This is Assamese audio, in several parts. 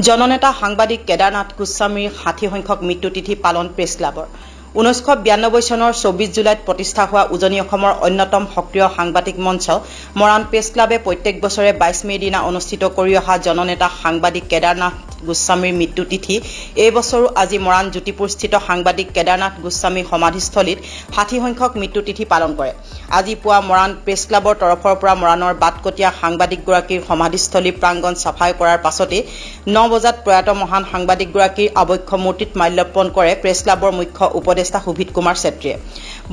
জননেতা সাংবাদিক কেদাৰনাথ গোস্বামীৰ ৬০ সংখ্যক মৃত্যুতিথি পালন প্ৰেছ ক্লাবৰ 1992 চনৰ 24 জুলাইত প্ৰতিষ্ঠা হোৱা উজনি অসমৰ অন্যতম সক্ৰিয় সাংবাদিক মঞ্চ মৰাণ প্ৰেছ ক্লাবে প্ৰত্যেক বছৰে 22 মে দিনা অনুষ্ঠিত কৰি অহা জননেতা সাংবাদিক কেদাৰনাথ গোস্বামীৰ মৃত্যুতিথি এই বছৰো আজি মৰাণ জ্যোতিপুৰস্থিত সাংবাদিক কেদাৰনাথ গোস্বামী সমাধিস্থলীত ৬০ সংখ্যক মৃত্যুতিথি পালন কৰে। আজি পুৱা মৰাণ প্ৰেছ ক্লাবৰ তৰফৰ পৰা মৰাণৰ বাটকটীয়া সাংবাদিকগৰাকীৰ সমাধিস্থলী প্ৰাংগণ চাফাই কৰাৰ পাছতে 9 বজাত প্ৰয়াত মহান সাংবাদিকগৰাকীৰ আবক্ষ মূৰ্তিত মাল্যাৰ্পণ কৰে প্ৰেছ ক্লাবৰ মুখ্য উপদেষ্টা সুভিত কুমাৰ চেত্ৰীয়ে।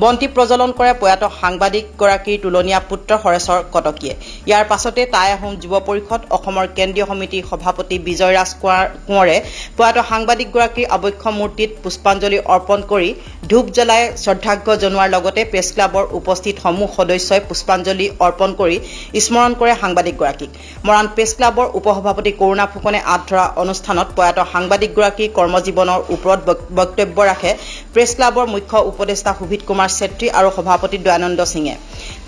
বন্তি প্ৰজ্বলন কৰে প্ৰয়াত সাংবাদিকগৰাকীৰ তুলনীয়া পুত্ৰ হৰেশ্বৰ কটকীয়ে। ইয়াৰ পাছতে টাই আহোম যুৱ পৰিষদ অসমৰ কেন্দ্ৰীয় সমিতিৰ সভাপতি বিজয় ৰাজ কোঁৱৰে প্ৰয়াত সাংবাদিকগৰাকীৰ আবক্ষ মূৰ্তিত পুষ্পাঞ্জলি অৰ্পণ কৰি ধূপ জ্বলাই শ্ৰদ্ধাৰ্ঘ্য জনোৱাৰ লগতে প্ৰেছ ক্লাবৰ উপস্থিত সমূহ সদস্যই পুষ্পাঞ্জলি অৰ্পণ কৰি স্মৰণ কৰে সাংবাদিকগৰাকীক। মৰাণ প্ৰেছ ক্লাবৰ উপসভাপতি কৰুণা ফুকনে আঁত ধৰা অনুষ্ঠানত প্ৰয়াত সাংবাদিকগৰাকীৰ কৰ্মজীৱনৰ ওপৰত বক্তব্য ৰাখে প্ৰেছ ক্লাবৰ মুখ্য উপদেষ্টা সুভিত কুমাৰ চেত্ৰী আৰু সভাপতি দয়ানন্দ সিঙে।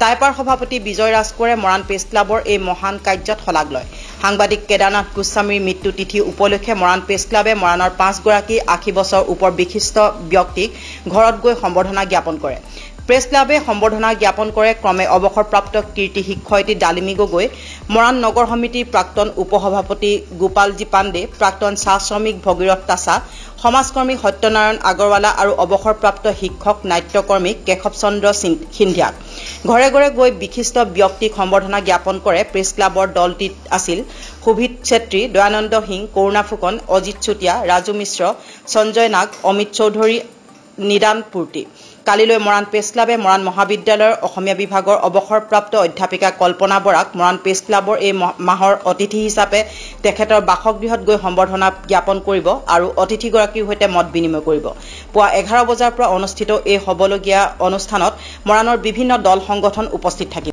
টাইপাৰ সভাপতি বিজয় ৰাজ কোঁৱৰে মৰাণ প্ৰেছ ক্লাবৰ এই মহান কাৰ্যত শলাগ লয়। সাংবাদিক কেদাৰনাথ গোস্বামীৰ মৃত্যু তিথি উপলক্ষে মৰাণ প্ৰেছ ক্লাবে মৰাণৰ 5 গৰাকী 80 বছৰ ওপৰ বিশিষ্ট ব্যক্তিক ঘৰত গৈ সম্বৰ্ধনা জ্ঞাপন কৰে। প্ৰেছ ক্লাবে সম্বৰ্ধনা জ্ঞাপন কৰে ক্ৰমে অৱসৰপ্ৰাপ্ত কীৰ্তি শিক্ষয়িত্ৰী ডালিমী গগৈ, মৰাণ নগৰ সমিতিৰ প্ৰাক্তন উপসভাপতি গোপালজী পাণ্ডে, প্ৰাক্তন চাহ শ্ৰমিক ভগীৰথ তাছা, সমাজকৰ্মী সত্যনাৰায়ণ আগৰৱালা আৰু অৱসৰপ্ৰাপ্ত শিক্ষক নাট্যকৰ্মী কেশৱ চন্দ্ৰ সিন্ধিয়াক। ঘৰে ঘৰে গৈ বিশিষ্ট ব্যক্তিক সম্বৰ্ধনা জ্ঞাপন কৰে। প্ৰেছ ক্লাবৰ দলটিত আছিল সুভিত চেত্ৰী, দয়ানন্দ সিং, কৰুণা ফুকন, অজিত চুতীয়া, ৰাজু মিশ্ৰ, সঞ্জয় নাগ, অমিত চৌধুৰী, নিদান পূৰ্তি। কালিলৈ মৰাণ প্ৰেছ ক্লাবে মৰাণ মহাবিদ্যালয়ৰ অসমীয়া বিভাগৰ অৱসৰপ্ৰাপ্ত অধ্যাপিকা কল্পনা বৰাক মৰাণ প্ৰেছ ক্লাবৰ এই মাহৰ অতিথি হিচাপে তেখেতৰ বাসগৃহত গৈ সম্বৰ্ধনা জ্ঞাপন কৰিব আৰু অতিথিগৰাকীৰ সৈতে মত বিনিময় কৰিব। পুৱা 11 বজাৰ পৰা অনুষ্ঠিত এই হ'বলগীয়া অনুষ্ঠানত মৰাণৰ বিভিন্ন দল সংগঠন উপস্থিত থাকিব।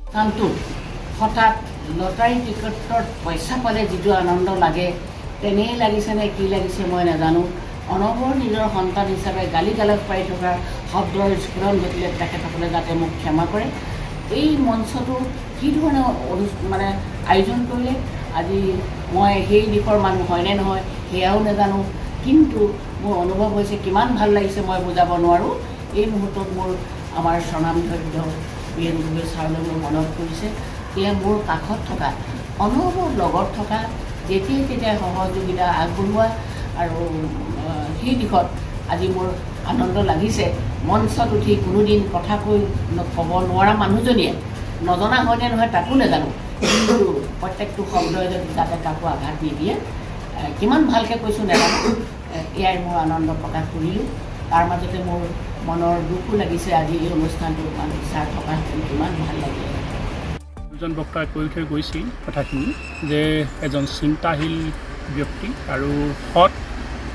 হঠাৎ লটাৰী টিকটত পইচা পালে যিটো আনন্দ লাগে তেনেই লাগিছে নে কি লাগিছে মই নাজানো। অনবৰ নিজৰ সন্তান হিচাপে গালি গালাজ পাই থকা শব্দৰ স্ফুৰণ ঘটিলে তেখেতসকলে যাতে মোক ক্ষমা কৰে। এই মঞ্চটো কি ধৰণে মানে আয়োজন কৰিলে আজি মই সেই দিশৰ মানুহ হয়নে নহয় সেয়াও নাজানো, কিন্তু মোৰ অনুভৱ হৈছে কিমান ভাল লাগিছে মই বুজাব নোৱাৰোঁ। এই মুহূৰ্তত মোৰ আমাৰ স্বনামধন্য বীৰেন গগৈ ছাৰলৈ মোৰ মনত পৰিছে। এয়া মোৰ কাষত থকা অনবৰ লগত থকা যেতিয়াই তেতিয়াই সহযোগিতা আগবঢ়োৱা আৰু সেই দিশত আজি মোৰ আনন্দ লাগিছে। মঞ্চত উঠি কোনোদিন কথা ক'ব নোৱাৰা মানুহজনীয়ে নজনা হয়নে নহয় তাকো নাজানো, কিন্তু প্ৰত্যেকটো শব্দই যদি যাতে কাকো আঘাত নিদিয়ে কিমান ভালকৈ কৈছোঁ নাজানো। এয়াই মোৰ আনন্দ প্ৰকাশ কৰিলোঁ। তাৰ মাজতে মোৰ মনৰ দুখো লাগিছে আজি এই অনুষ্ঠানটো ছাৰ থকা কিমান ভাল লাগিলে। দুজন বক্তাই কৈ থৈ গৈছিল কথাখিনি যে এজন চিন্তাশীল ব্যক্তি আৰু সৎ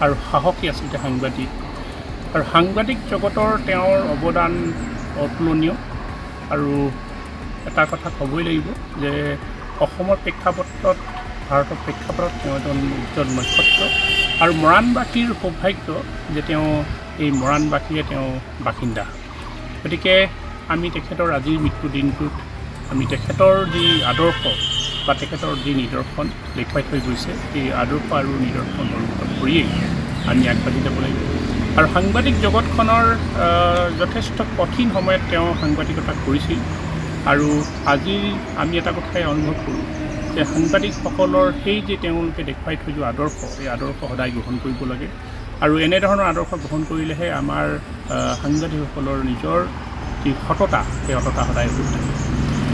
আৰু সাহসী আচলতে সাংবাদিক, আৰু সাংবাদিক জগতৰ তেওঁৰ অৱদান অতুলনীয়। আৰু এটা কথা ক'বই লাগিব যে অসমৰ প্ৰেক্ষাপটত ভাৰতৰ প্ৰেক্ষাপটত তেওঁ এজন উজ্জ্বল নক্ষত্ৰ আৰু মৰাণবাসীৰ সৌভাগ্য যে তেওঁ এই মৰাণবাসীয়ে তেওঁ বাসিন্দা। গতিকে আমি তেখেতৰ আজিৰ মৃত্যু দিনটোত আমি তেখেতৰ যি আদৰ্শ বা তেখেতৰ যি নিদৰ্শন দেখুৱাই থৈ গৈছে এই আদৰ্শ আৰু নিদৰ্শন অনুসৰণ কৰিয়েই আমি আগবাঢ়ি যাব লাগিব। আৰু সাংবাদিক জগতখনৰ যথেষ্ট কঠিন সময়ত তেওঁ সাংবাদিকতা কৰিছিল। আৰু আজি আমি এটা কথাই অনুভৱ কৰোঁ যে সাংবাদিকসকলৰ সেই যে তেওঁলোকে দেখুৱাই থৈ যোৱা আদৰ্শ, এই আদৰ্শ সদায় গ্ৰহণ কৰিব লাগে। আৰু এনেধৰণৰ আদৰ্শ গ্ৰহণ কৰিলেহে আমাৰ সাংবাদিকসকলৰ নিজৰ যি সততা সেই সততা সদায় হৈ থাকে।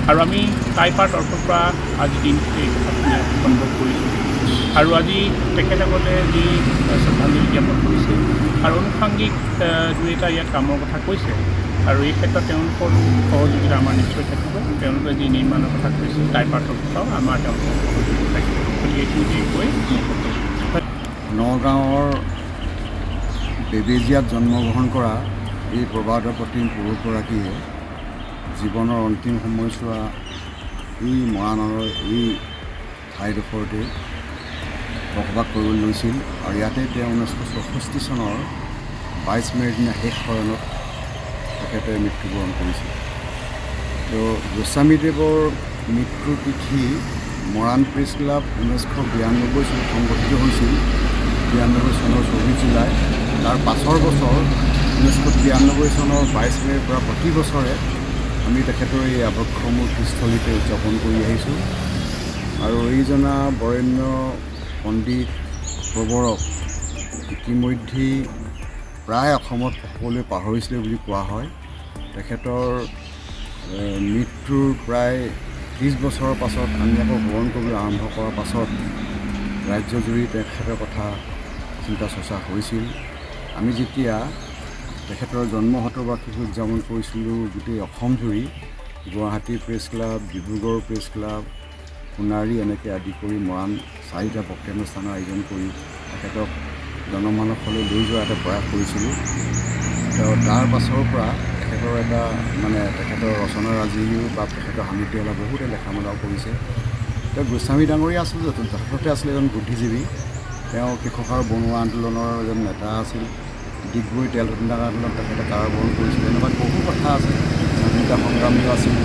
আৰু আমি টাইপাৰ তৰফৰ পৰা আজি দিনটো এই কথাখিনি অনুভৱ কৰিছোঁ। আৰু আজি তেখেতসকলে যি শ্ৰদ্ধাঞ্জলি জ্ঞাপন কৰিছে আৰু আনুষংগিক দুই এটা ইয়াত কামৰ কথা কৈছে, আৰু এই ক্ষেত্ৰত তেওঁলোকৰ সহযোগিতা আমাৰ নিশ্চয় থাকিব। তেওঁলোকে যি নিৰ্মাণৰ কথা কৈছে টাইপাৰ তৰফৰ পৰাও আমাৰ তেওঁলোকৰ সহযোগিতা থাকিব। গতিকে এইখিনি কৈ নগাঁৱৰ বেবেজীয়াত জন্মগ্ৰহণ কৰা এই প্ৰবাদ প্ৰতিম পুৰুষগৰাকীয়ে জীৱনৰ অন্তিম সময়ছোৱা এই মৰাণৰ এই ঠাইডোখৰতে বসবাস কৰিবলৈ লৈছিল। আৰু ইয়াতে তেওঁ 1964 চনৰ 22 মে'ৰ দিনা শেষ শৰণত তেখেতে মৃত্যুবৰণ কৰিছিল। তো গোস্বামীদেৱৰ মৃত্যু তিথি মৰাণ প্ৰেছ ক্লাব 1992 চনত সংগঠিত হৈছিল 92 চনৰ 24 জুলাই তাৰ পাছৰ বছৰ 1993 চনৰ 22 মে'ৰ পৰা প্ৰতি বছৰে আমি তেখেতৰ এই আৱক্ষ মূৰ্তিস্থলীতে উদযাপন কৰি আহিছোঁ আৰু এইজনা বৰেণ্য পণ্ডিত প্ৰবৰক ইতিমধ্যেই প্ৰায় অসমত সকলোৱে পাহৰিছিলে বুলি কোৱা হয় তেখেতৰ মৃত্যুৰ প্ৰায় 30 বছৰৰ পাছত আমি আকৌ ভ্ৰমণ কৰিবলৈ আৰম্ভ কৰাৰ পাছত ৰাজ্যজুৰি তেখেতৰ কথা চিন্তা চৰ্চা হৈছিল আমি যেতিয়া তেখেতৰ জন্ম শতবাৰ্ষিকী উদযাপন কৰিছিলোঁ গোটেই অসমজুৰি Guwahati press club Dibrugarh press club Sonari এনেকৈ আদি কৰি মৰাণ 4টা বক্তৃতানুষ্ঠানৰ আয়োজন কৰি তেখেতক জনমানসলৈ লৈ যোৱা এটা প্ৰয়াস কৰিছিলোঁ তাৰ পাছৰ পৰা তেখেতৰ এটা তেখেতৰ ৰচনাৰাজিও বা তেখেতৰ সান্নিধ্যলা বহুতে লেখা মেলাও কৰিছে তেওঁ গোস্বামী ডাঙৰীয়া আছিল যথাৰ্থতে আছিল এজন বুদ্ধিজীৱী তেওঁ কৃষক আৰু বনুৱা আন্দোলনৰ এজন নেতা আছিল ডিগবৈ তেল শোধনাগাৰ আন্দোলনত তেখেতে কাৰাবৰণ কৰিছিল এনেকুৱা বহু কথা আছে স্বাধীনতা সংগ্ৰামীও আছিল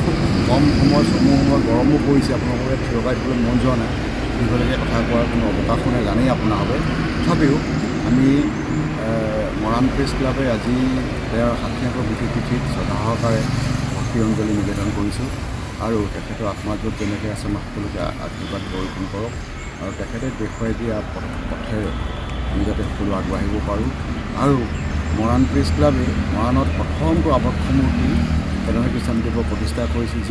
খুব কম সময় চমু সময় গৰমো পৰিছে আপোনালোকে থিয়কাই দিবলৈ মন যোৱা নাই দীঘলীয়াকৈ কথা কোৱাৰ কোনো অৱকাশো নাই জানেই আপোনালোকে তথাপিও আমি মৰাণ প্ৰেছ ক্লাবে আজি তেওঁৰ 60 বিশেষ তিথিত শ্ৰদ্ধা সহকাৰে ভক্তি অঞ্জলি নিবেদন কৰিছোঁ আৰু তেখেতৰ আত্মাত য'ত যেনেকৈ আছে মই সকলোকে আশীৰ্বাদ বৰ্ষণ কৰক আৰু তেখেতে দেখুৱাই দিয়া পথেৰে আমি যাতে সকলো আগবাঢ়িব পাৰোঁ আৰু মৰাণ প্ৰেছ ক্লাবে মৰাণত প্ৰথমটো আৱক্ষ মূৰ্তি কেদাৰনাথ গোস্বামীদেৱৰ প্ৰতিষ্ঠা কৰিছিল